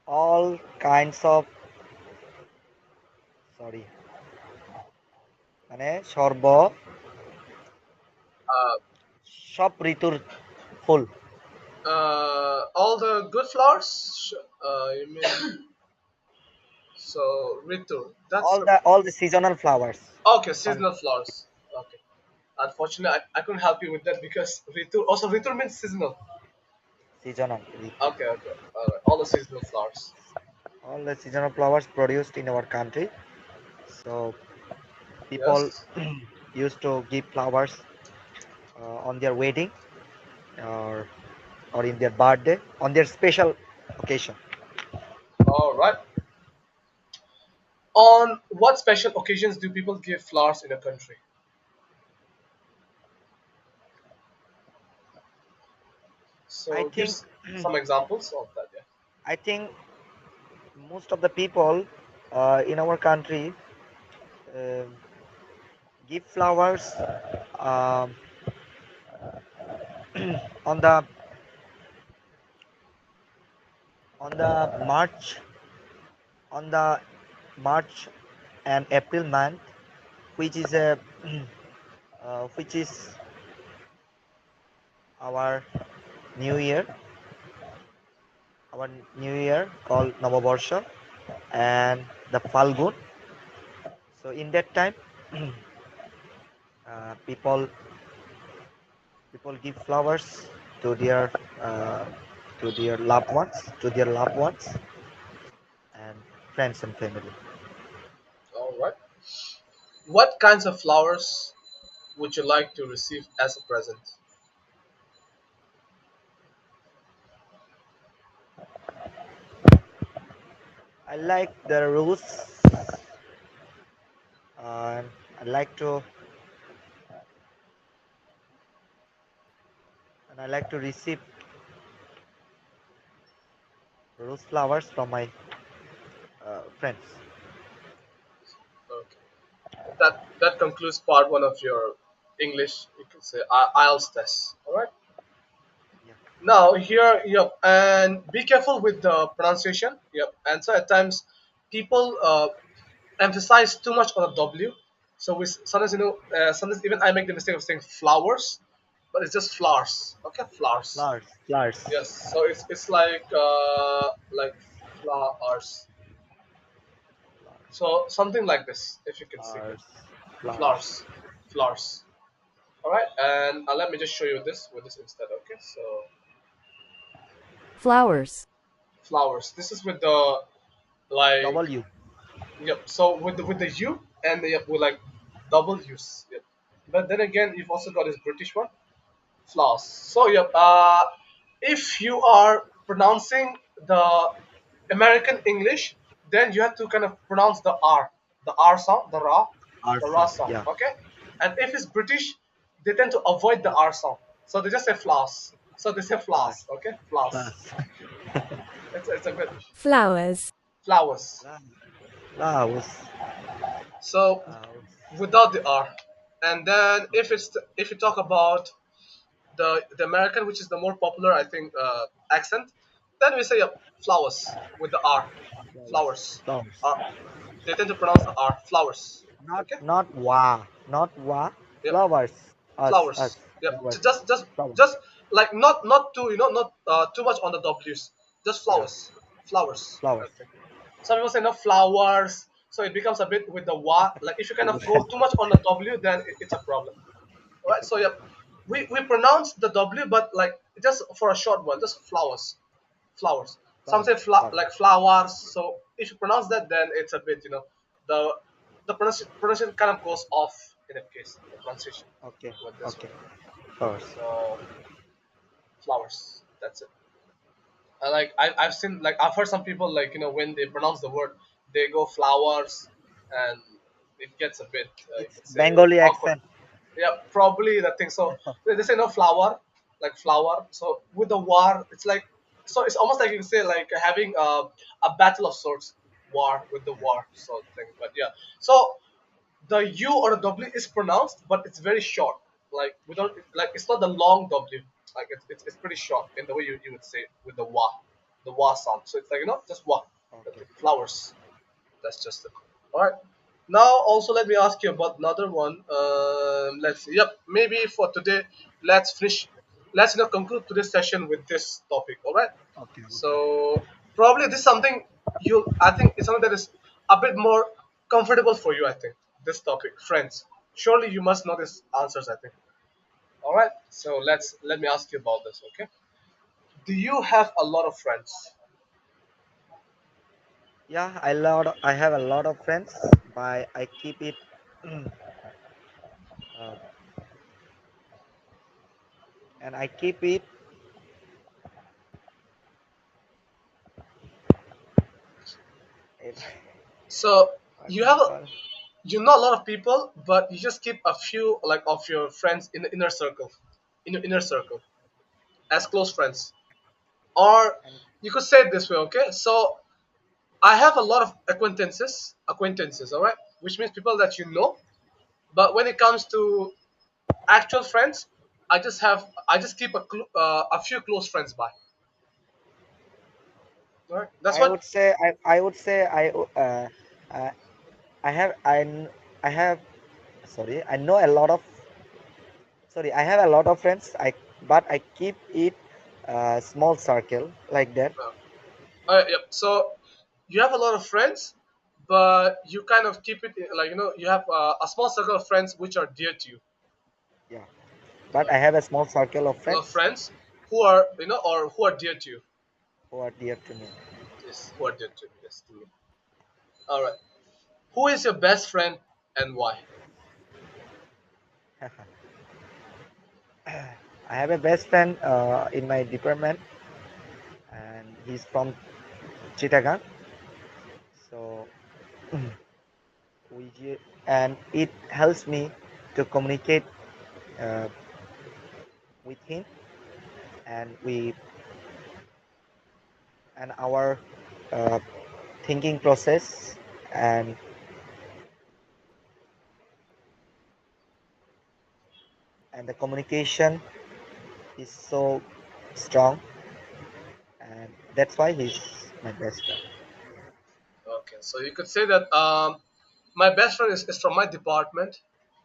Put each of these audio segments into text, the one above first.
all kinds of, sorry, মানে সর্ব Uh, সব ঋতুর ফুল, all the good flowers. You mean so Ritu? That's all the seasonal flowers. okay. On Seasonal flowers. Okay. Unfortunately, I couldn't help you with that because Ritu also Ritu means seasonal. seasonal Ritu. Okay, okay. All the seasonal flowers. All the seasonal flowers produced in our country. So people Yes. used to give flowers on their wedding, or in their birthday, on their special occasion. All right. On what special occasions do people give flowers in a country? I So give think some examples of that. Yeah. I think most of the people in our country uh, give flowers um, on the on the March on the March and April month, which is a which is our new year, our new year called Navabarsha, and the Falgun. So in that time, people give flowers to their uh, loved ones, and friends and family. All right. What kinds of flowers would you like to receive as a present? I like the rose, and I like to receive rose flowers from my friends. Okay. That concludes part one of your English. You can say IELTS test. All right. Yeah. Now here, yep, and be careful with the pronunciation. Yep, and so at times people emphasize too much on a W. So we sometimes sometimes even I make the mistake of saying flowers, but it's just flowers. Okay, flowers. Flowers, flowers, Yes. So it's like flowers. So something like this, if you can see here, flowers, flowers. flowers, flowers. All right, and let me just show you this with this instead. Okay, so flowers, flowers. This is with the like W. yep. So with the U and the, yep, with like double U's. Yep. But then again, you've also got this British one, flowers. So yep. If you are pronouncing the American English, then you have to kind of pronounce the R sound, R the Ra sound. sound. Yeah. Okay. And if it's British, they tend to avoid the R sound, so they just say flowers. So they say Flowers. flowers. Okay, flowers. Flowers. It's a bit flowers, flowers. Flowers. So Flowers. without the R. And then Okay. if you talk about the American, which is the more popular, I think, accent, then we say flowers with the R, Flowers. flowers. Flowers. They tend to pronounce the R, flowers. Not Okay, wa. Not wa. yep, Flowers. Us. flowers. Yep, Flowers. Flowers. just like not too not too much on the W's, just Yeah. flowers, flowers. Flowers. Okay. Some people say no flowers, so it becomes a bit with the wa. Like if you kind of go too much on the W, then it's a problem. Right? So yeah, we pronounce the W, but like just for a short one, just flowers, flowers. Some Flowers. say Flowers. like flowers. So if you pronounce that, then it's a bit the pronunciation kind of goes off in that case. The pronunciation Okay. with this one. Okay. Flowers. So flowers. That's it. I've seen like I've heard some people like when they pronounce the word, they go flowers, and it gets a bit you It's can say Bengali awkward. accent. Yeah, probably the thing. So they say no flower, like flower. So with the war, it's like so it's almost like you can say like having a battle of sorts, war with the Yeah. war sort of thing. But yeah, so the U or the W is pronounced, but it's very short. Like we don't like it's not the long W. Like it's pretty short in the way you would say it with the wa sound. So it's like just wa, Okay. like flowers. That's just it. All right. Now also let me ask you about another one. Let's see. Yep. Maybe for today, let's finish. Let's conclude today's session with this topic. All right. Okay. Okay. So probably this is something you. I think it's something that is a bit more comfortable for you. I think this topic, friends. Surely you must know these answers. I think. All right. So let me ask you about this. Okay. Do you have a lot of friends? Yeah, I have a lot of friends, but I keep it uh, and I keep it So what you is have a, called you know a lot of people, but you just keep a few like of your friends in the inner circle, in your inner circle, as yeah, close friends. Or and you could say it this way, okay? So I have a lot of acquaintances, all right, which means people that you know. But when it comes to actual friends, I just keep a few close friends by. All right, that's what. I would say uh, I have I have sorry I know a lot of sorry I have a lot of friends I but I keep it small circle like that. Yep. So you have a lot of friends, but you kind of keep it like you have a small circle of friends which are dear to you. Yeah, but Right. I have a small circle of Of friends friends who are or who are dear to you. who are dear to me. Yes, who are dear to you. Yes, to me. All right. Who is your best friend and why? I have a best friend in my department, and he's from Chittagong. So and it helps me to communicate uh, with him, and we and our uh, thinking process and the communication is so strong, and that's why he's my best friend. Okay, so you could say that my best friend is from my department,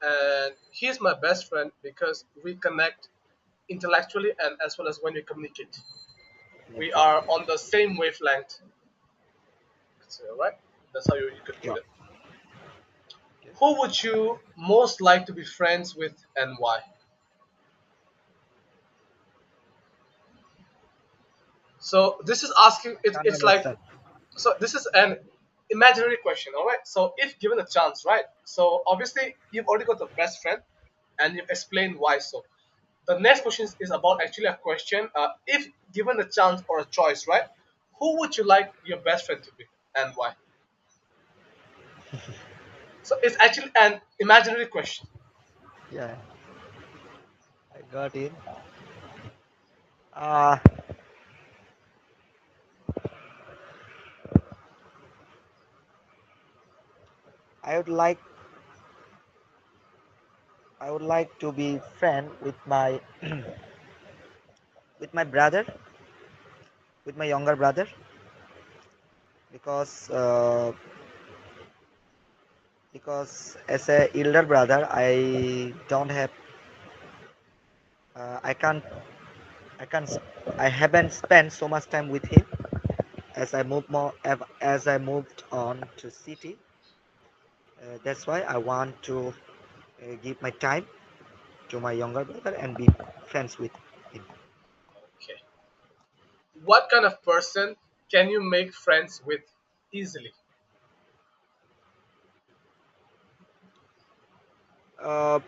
and he's my best friend because we connect intellectually and as well as when we communicate. Yes, We yes, are on the same wavelength. So, right? That's how you could yeah, put it. yes. Who would you most like to be friends with and why? So this is asking. I can't It's like understand. so. This is an imaginary question. All right. So if given a chance, right? So obviously you've already got the best friend, and you've explained why. So the next question is about actually a question. If given a chance or a choice, right? Who would you like your best friend to be and why? So it's actually an imaginary question. Yeah, I got it. uh i would like I would like to be friend with my brother, with my younger brother, because as a elder brother don't have I can't I can't I haven't spent so much time with him as I moved on to city. That's why I want to give my time to my younger brother and be friends with him. Okay. What kind of person can you make friends with easily? uh,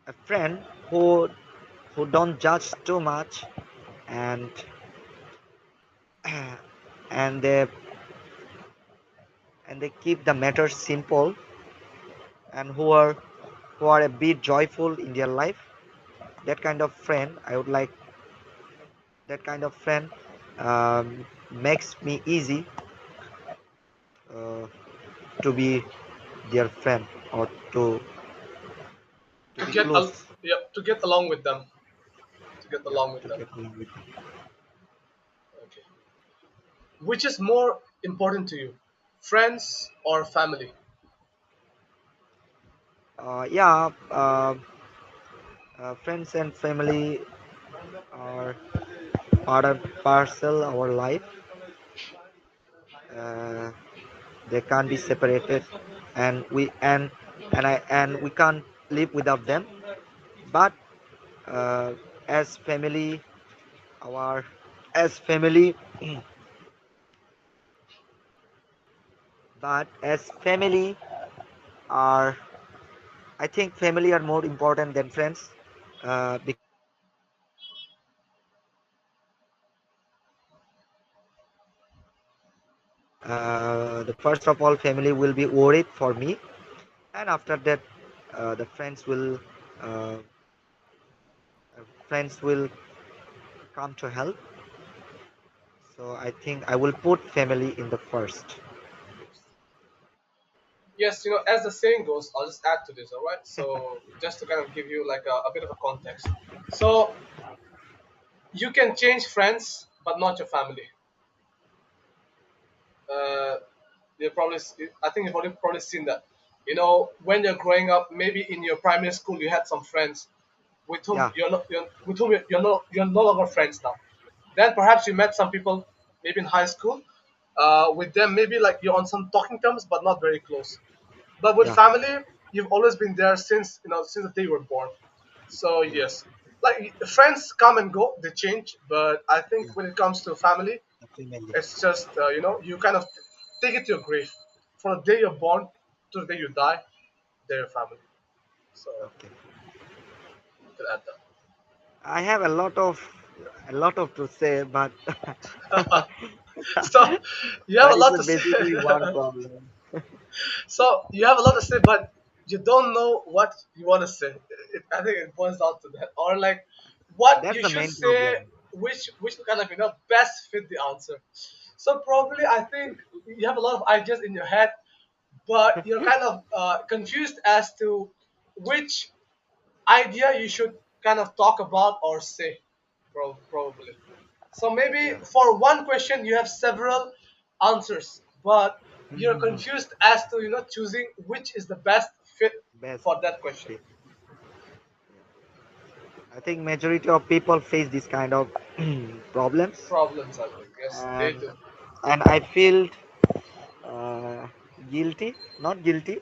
a friend who don't judge too much, and and they keep the matter simple, and who are a bit joyful in their life. That kind of friend I would like. That kind of friend makes me easy uh, to be their friend, or to to be close. yeah, to get along with them. To get Yeah, along with to them. get along with them. Okay. Which is more important to you, friends or family? Yeah, friends and family are part and parcel our life. Uh, they can't be separated, and we can't live without them. But uh, as family, our as family, but as family are, I think family are more important than friends, because the first of all family will be worried for me, and after that the uh, friends will come to help. So I think I will put family in the first. Yes, as the saying goes, I'll just add to this, all right? So, just to kind of give you like a bit of a context. So, you can change friends, but not your family. Uh, you probably, I think you've already probably seen that. When you're growing up, maybe in your primary school, you had some friends with whom Yeah, you're no longer friends now. Then perhaps you met some people maybe in high school. With them, maybe like you're on some talking terms, but not very close. But with yeah, family, you've always been there since the day you were born. So yeah, yes, like friends come and go, they change. But I think yeah. when it comes to family, The family. it's just you kind of take it to your grave. From the day you're born to the day you die, they're your family. So Okay. you can add I have a lot of to say, but that. So you have a that is lot to say. basically one problem. So you have a lot to say, but you don't know what you want to say. I think it boils down to that, or like what That's you the should main say, problem. which kind of best fit the answer. So probably I think you have a lot of ideas in your head, but you're kind of confused as to which idea you should kind of talk about or say, probably. So maybe Yeah. for one question you have several answers, but you're Mhm. confused as to choosing which is the best fit Best for that question. fit. I think majority of people face this kind of problems, Problems, I think. Yes, they and do. I feel uh, guilty, not guilty,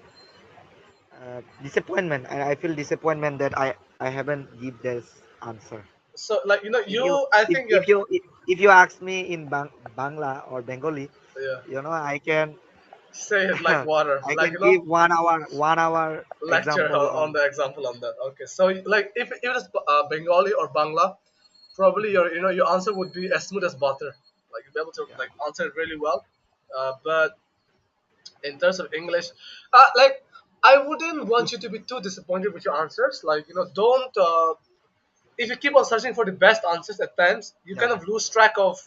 disappointment. I feel disappointment that I haven't give this answer. So like If you I if, think if you if you ask me in Bangla or Bengali, yeah, I can say it like water, I like can give 1 hour lecture example on on. the example on that. Okay, so like if it's Bengali or Bangla, probably your answer would be as smooth as butter. Like you'll be able to Yeah, like answer it really well. But in terms of English, like I wouldn't want you to be too disappointed with your answers. Like don't if you keep on searching for the best answers at times, you yeah, kind of lose track of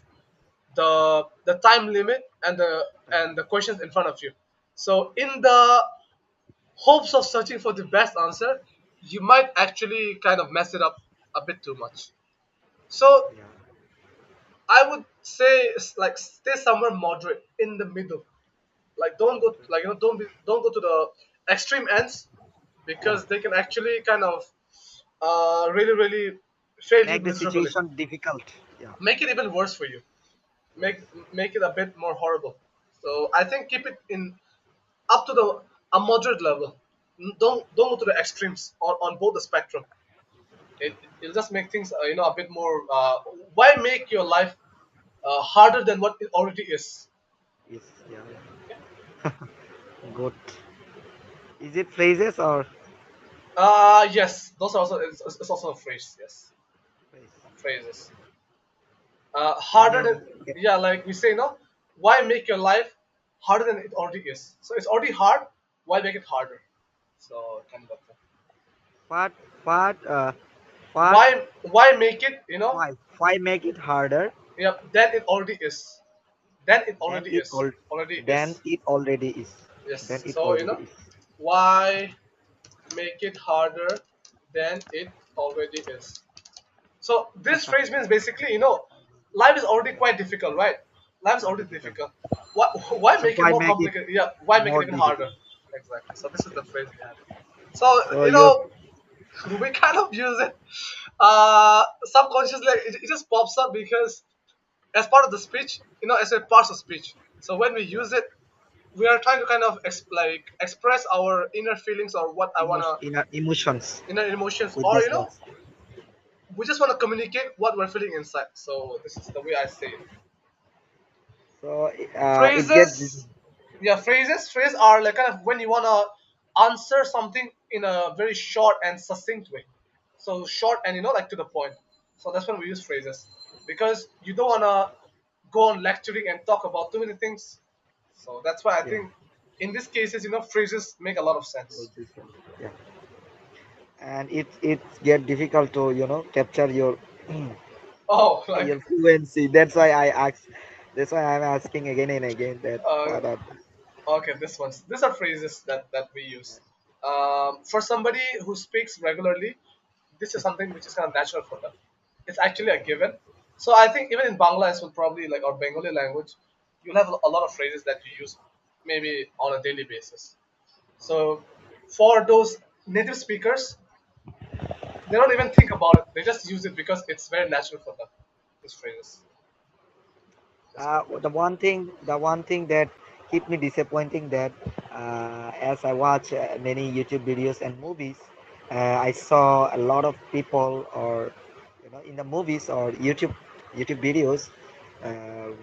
the time limit and time. the questions in front of you. So in the hopes of searching for the best answer, you might actually kind of mess it up a bit too much. So Yeah, I would say like stay somewhere moderate in the middle. Like don't go moderate. like don't go to the extreme ends Yeah, because they can actually kind of really fail you make the miserably. situation difficult. Yeah, Make it even worse for you. yes, Make it a bit more horrible. So I think keep it in up to the a moderate level. Don't go to the extremes on both the spectrum. It'll just make things a bit more. Why make your life harder than what it already is? yes, yeah, Okay? good. Is it phrases or Yes, those are also it's also a phrase. Yes, phrase? phrases. Can Harder than you get yeah, like we say, no. Why make your life harder than it already is? So it's already hard. Why make it harder? So kind of that thing. what what what Why make it? why make it harder Yeah. Then it already is. Then it than already is. Already than is. it already is? Yes. Than it So already is. why make it harder than it already is. So this That's phrase means basically, life is already quite difficult, right? Life is already difficult. difficult. Why So make it why more make it complicated? Yeah, why make it more even harder? difficult? Exactly. So this is the phrase we have. So So you we kind of use it subconsciously. Like, it just pops up because as part of the speech, as a part of speech. So when we yeah, use it, we are trying to kind of express our inner feelings or what I wanna emotions inner emotions, with or these words. we just want to communicate what we're feeling inside. So this is the way I say it. So it gets Phrases, yeah, phrases are like kind of when you wanna answer something in a very short and succinct way. So short and like to the point. So that's when we use phrases because you don't wanna go on lecturing and talk about too many things. So that's why I yeah, think in these cases, phrases make a lot of with sense. this one. Yeah, and it get difficult to capture your Oh, like your fluency. That's why I ask. That's why I'm asking again and again that uh, what are okay, these are phrases that we use. For somebody who speaks regularly, this is something which is kind of natural for them. It's actually a given. So I think even in Bangla as well, probably like our Bengali language, you'll have a lot of phrases that you use maybe on a daily basis. So for those native speakers, they don't even think about it. They just use it because it's very natural for them. These phrases. That's correct. the one thing that keep me disappointing that as I watch many YouTube videos and movies, I saw a lot of people or in the movies or YouTube videos uh,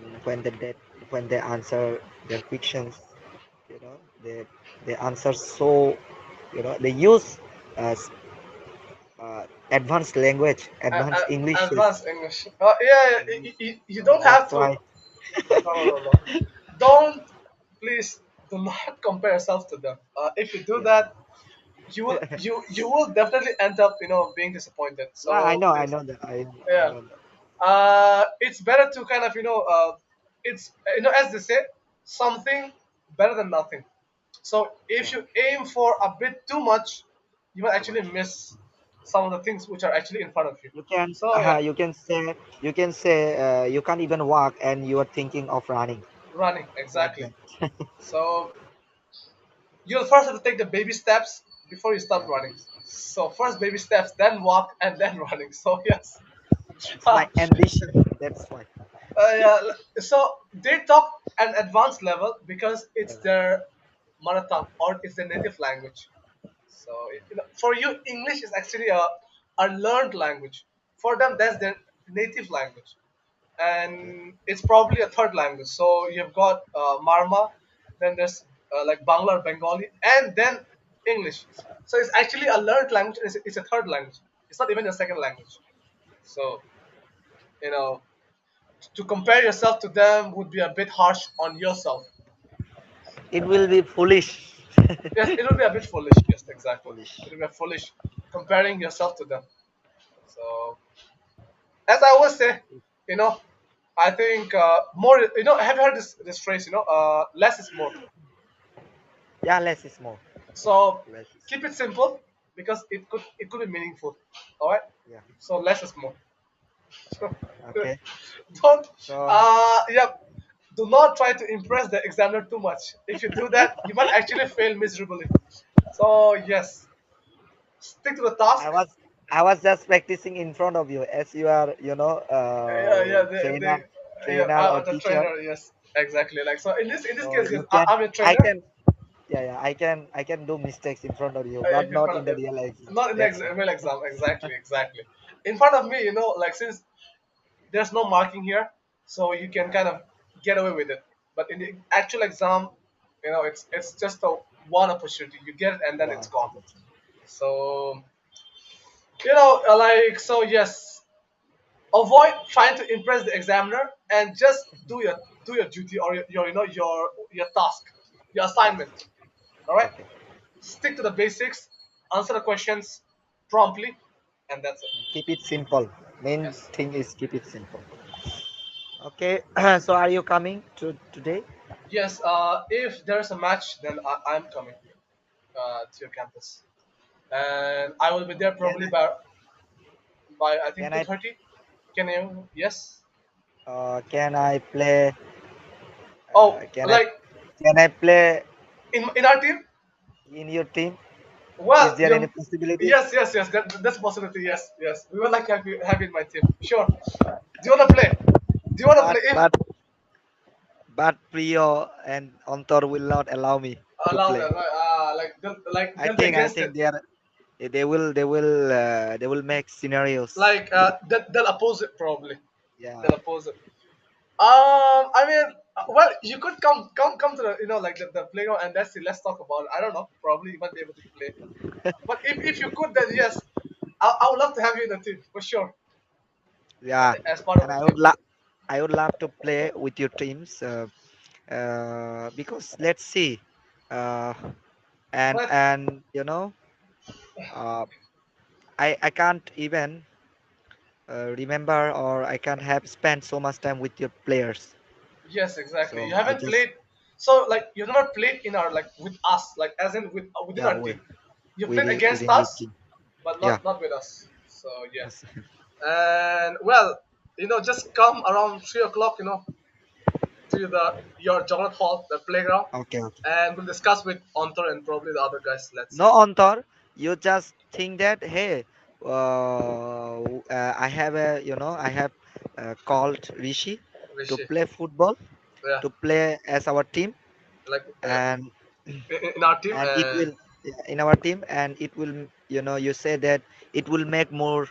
when they answer their fictions, you know they they answer so they use uh, s- advanced Englishes. Advanced English. Yeah, English. you So don't have that's to. why. No, no, no, no. Don't, please do not compare yourself to them. If you do Yeah. that, you will definitely end up being disappointed. Yeah, I So know, I please, know that. I yeah. know that. It's better to kind of it's as they say, something better than nothing. So if Yeah, you aim for a bit too much, you will too actually much. miss some of the things which are actually in front of you. You can, So yeah, you can't even walk, and you are thinking of running running like exactly. that. So you'll first have to take the baby steps before you start Yeah, running. So first baby steps, then walk, and then running. So yes. it's uh, my ambition. That's why. yeah, so they talk an advanced level because it's their mother tongue or it's their native language. So for you, English is actually a learned language. For them, that's their native language, Okay. and it's probably a third language. So you've got Marma, then there's like Bangla or Bengali, and then English. So it's actually a learned language. It's a third language. It's not even a second language. So you know, to compare yourself to them would be a bit harsh on yourself. It will be foolish. Yes, it will be a bit foolish. Yes, exactly. Foolish. It will be foolish comparing yourself to them. So as I always say, you know, I think more. Have you heard this phrase? Less is more. Yeah, less is more. So Less is keep it simple because it could be meaningful. All right. Yeah. So less is more. Okay. Don't. So Yeah. Do not try to impress the examiner too much. If you do that, you might actually fail miserably. So yes, stick to the I task. was I was just practicing in front of you as you are, Yeah, yeah, yeah, trainer or the teacher. trainer, yes, exactly. Like so, in this So case, yes, you can, I'm a I trainer. can, yeah, I can do mistakes in front of you, but If in not front in of the you, real exam. not in the That's why. real exam, exactly, exactly. In front of me, like since there's no marking here, so you can Yeah. kind of get away with it. But in the actual exam, it's just a one opportunity. You get it, and then it's One gone. opportunity. So like so, yes. Avoid trying to impress the examiner and just do your duty or your task, your assignment. All right. Okay. Stick to the basics, answer the questions promptly, and that's it. Keep it simple. Main Yes. thing is keep it simple. Okay. So are you coming to today? Yes. If there's a match, then I'm coming to your campus. and I will be there Can probably by I think can two I thirty. Can you? Yes. can I play? Oh, Can I like play in our team? in your team? Is Well, there any possibilities? yes. That's a possibility. Yes, yes. We would like to have you in my team. Sure. Do you want to play? Do you want to But play? If but but Priyo and Antor will not allow me to allow play. that, right? Like I they'll be think against it. they will make scenarios. Like they'll oppose it probably. Yeah. They'll oppose it. I mean, well, you could come to the like the playground and let's talk about it. I don't know. Probably you might be able to play. But if you could, then yes, I would love to have you in the team for sure Yeah, as part of and the team. I would love to play with your teams because let's see, uh, But and you know, uh, I can't even remember or I can't have spent so much time with your players. yes, exactly. You So I haven't just played, so like you've never played in our like with us, like as in within yeah our team. You played within against your us, team. but Yeah. not with us. So yeah, Yes. and well, just come around 3 o'clock, to the your Joggernaut Hall, the playground, Okay. Okay. and we'll discuss with Antor and probably the other guys. Let's see. No, Antar, you just think that hey, I have I have called Rishi to Rishi. play football, Yeah, to play as our team, like and in our team and it and will in our team, and it will you say that it will make more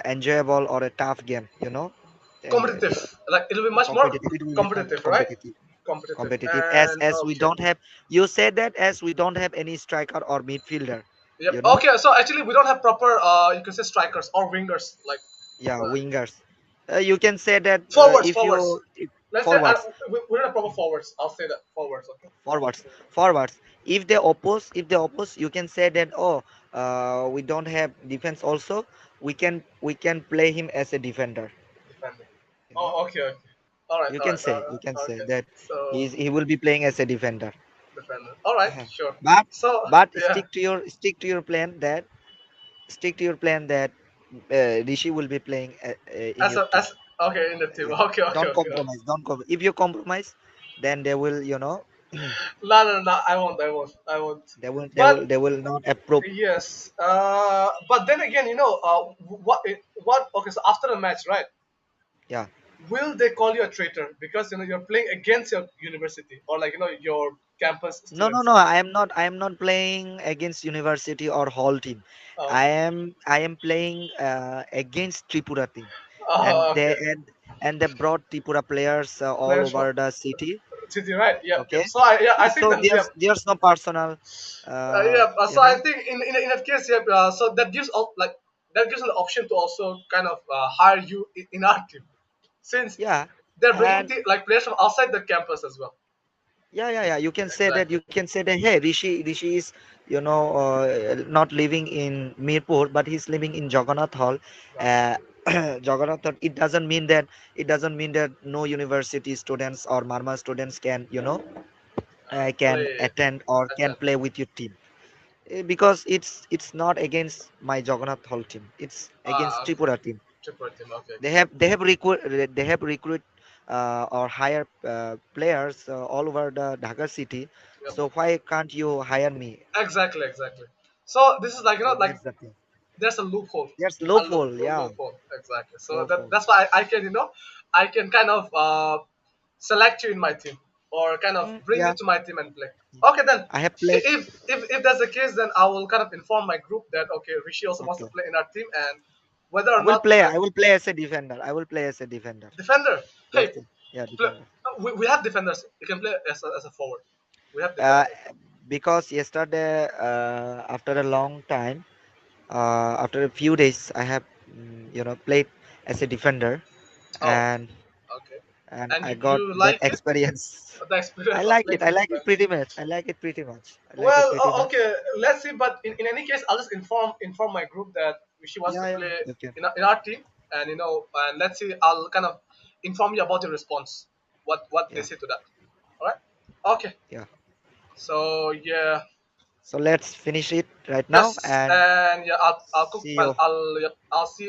enjoyable or a tough game, competitive. Like it'll be much more competitive. It will become competitive, right? competitive. Competitive. Competitive And as we okay. don't have, you said that as we don't have any striker or midfielder, Yep. you know Okay. So actually, we don't have proper. You can say strikers or wingers, like yeah, uh, wingers. You can say that forwards. if Forwards. you Let's say forwards, we don't have proper forwards. I'll say that forwards. Okay. forwards. If they oppose, you can say that we don't have defense. Also, we can play him as a defender. Defender. You know, Oh, okay. Okay. All right. All right. you can say Okay. that So he will be playing as a defender. defender. All right. Uh-huh. Sure. But So yeah, stick to your plan that Rishi will be playing in as your a team. as okay in the team. Yeah. Okay. Okay. Don't Okay. compromise. Don't if you compromise, then they will, No, no, no. I won't. I won't. I won't. But they will not approve. yes. But then again, what? Okay. So after the match, right? Yeah. Will they call you a traitor because you're playing against your university or like your campus No, no, students? no. I am not playing against university or whole team. Oh, I am playing against Tripura team, and oh, okay. they brought Tripura players all Players from over the city. city, right? Yep, yep. Okay. So I think So then yep. there's no personal, Yeah. you So I know. think in that case, yep. So that gives an option to also kind of hire you in our team since Yeah. they're bringing And like players from outside the campus as well. yeah. Exactly. You can say that hey, Rishi is not living in Mirpur, but he's living in Jagannath Hall. Uh, Uh, Jagannath Hall. It doesn't mean that no university students or Marma students can can play attend or at can that. play with your team. Because it's not against my Jagannath Hall team. It's against Okay. Tripura team. Triple team. Okay. They have recruit or hire players all over the Dhaka city. Yep. So why can't you hire me? Exactly. Exactly. So this is like So like that's the thing. there's a loophole, There's a loophole, yeah, loophole. Exactly. So loophole. that's why I can I can kind of select you in my team or kind of bring you Yeah, to my team and play. Okay then. I have played. If that's the case, then I will kind of inform my group that okay, Rishi also wants to Okay, play in our team, and whether or not like I will play as a defender. I will play as a defender. defender. That's Hey, it. Yeah, play, defender. we have defenders. You can play as a forward. We have Uh, defenders. because yesterday, after a long time, after a few days, I have played as a defender, Oh, and okay. I And got you that like it? experience. The I experience of like playing it. I like it defense. pretty much. I like it pretty much. I like it Well, pretty much. okay. Let's see. But in any case, I'll just inform my group that she wants to Yeah, play okay. in our team, and and let's see. I'll kind of inform you about your response. What they Yeah, say to that. All right. Okay. yeah. So yeah. So let's finish it right now Yes, and and yeah, I'll cook. see Well, you. I'll see